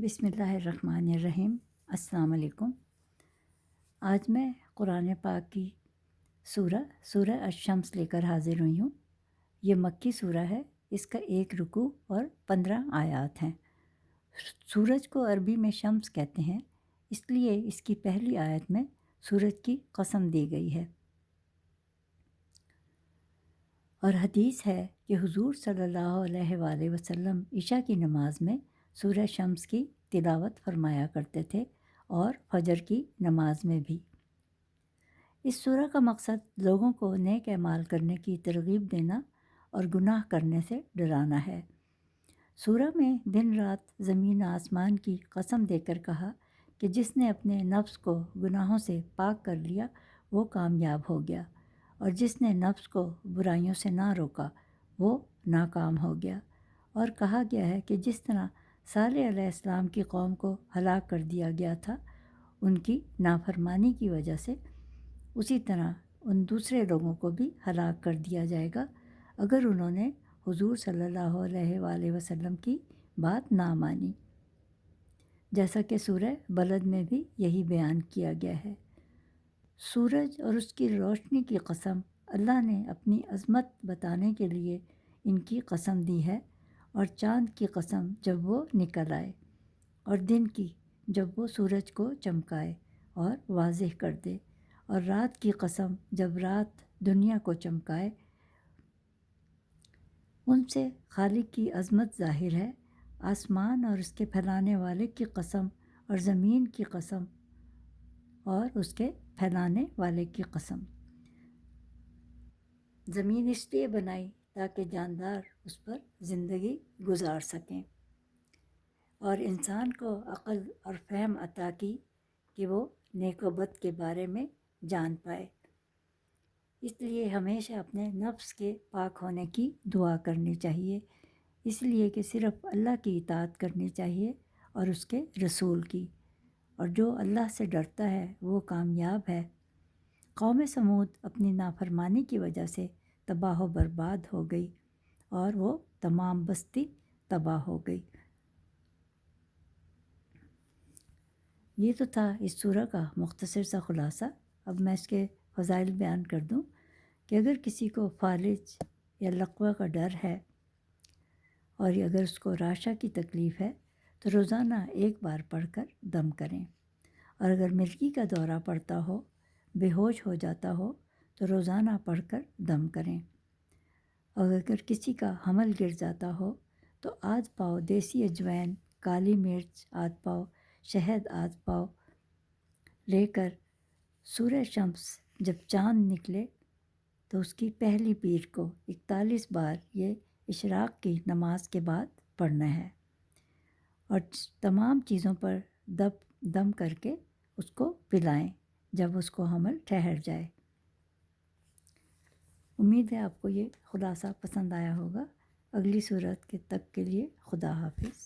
بسم اللہ الرحمن الرحیم۔ السلام علیکم۔ آج میں قرآن پاک کی سورہ الشمس لے کر حاضر ہوئی ہوں۔ یہ مکی سورہ ہے۔ اس کا 1 رکوع اور 15 آیات ہیں۔ سورج کو عربی میں شمس کہتے ہیں، اس لیے اس کی پہلی آیت میں سورج کی قسم دی گئی ہے۔ اور حدیث ہے کہ حضور صلی اللہ علیہ وآلہ وسلم عشاء کی نماز میں سورہ شمس کی تلاوت فرمایا کرتے تھے اور فجر کی نماز میں بھی۔ اس سورہ کا مقصد لوگوں کو نیک اعمال کرنے کی ترغیب دینا اور گناہ کرنے سے ڈرانا ہے۔ سورہ میں دن رات زمین آسمان کی قسم دے کر کہا کہ جس نے اپنے نفس کو گناہوں سے پاک کر لیا وہ کامیاب ہو گیا، اور جس نے نفس کو برائیوں سے نہ روکا وہ ناکام ہو گیا۔ اور کہا گیا ہے کہ جس طرح صالح علیہ السلام کی قوم کو ہلاک کر دیا گیا تھا ان کی نافرمانی کی وجہ سے، اسی طرح ان دوسرے لوگوں کو بھی ہلاک کر دیا جائے گا اگر انہوں نے حضور صلی اللہ علیہ وآلہ وسلم کی بات نہ مانی، جیسا کہ سورہ بلد میں بھی یہی بیان کیا گیا ہے۔ سورج اور اس کی روشنی کی قسم، اللہ نے اپنی عظمت بتانے کے لیے ان کی قسم دی ہے، اور چاند کی قسم جب وہ نکل آئے، اور دن کی جب وہ سورج کو چمکائے اور واضح کر دے، اور رات کی قسم جب رات دنیا کو چمکائے۔ ان سے خالق کی عظمت ظاہر ہے۔ آسمان اور اس کے پھیلانے والے کی قسم، اور زمین کی قسم اور اس کے پھیلانے والے کی قسم۔ زمین اس لیے بنائی تاکہ جاندار اس پر زندگی گزار سکیں، اور انسان کو عقل اور فہم عطا کی کہ وہ نیک و بد کے بارے میں جان پائے۔ اس لیے ہمیشہ اپنے نفس کے پاک ہونے کی دعا کرنی چاہیے، اس لیے کہ صرف اللہ کی اطاعت کرنی چاہیے اور اس کے رسول کی، اور جو اللہ سے ڈرتا ہے وہ کامیاب ہے۔ قوم سمود اپنی نافرمانی کی وجہ سے تباہ و برباد ہو گئی، اور وہ تمام بستی تباہ ہو گئی۔ یہ تو تھا اس سورہ کا مختصر سا خلاصہ۔ اب میں اس کے فضائل بیان کر دوں کہ اگر کسی کو فالج یا لقوہ کا ڈر ہے، اور اگر اس کو راشا کی تکلیف ہے تو روزانہ 1 بار پڑھ کر دم کریں، اور اگر مرگی کا دورہ پڑتا ہو، بے ہوش ہو جاتا ہو تو روزانہ پڑھ کر دم کریں، اور اگر کسی کا حمل گر جاتا ہو تو آدھ پاؤ دیسی اجوائن، کالی مرچ آدھ پاؤ، شہد آدھ پاؤ لے کر سورہ شمس جب چاند نکلے تو اس کی پہلی پیر کو 41 بار یہ اشراق کی نماز کے بعد پڑھنا ہے، اور تمام چیزوں پر دم کر کے اس کو پلائیں جب اس کو حمل ٹھہر جائے۔ امید ہے آپ کو یہ خلاصہ پسند آیا ہوگا۔ اگلی صورت کے تک کے لیے خدا حافظ۔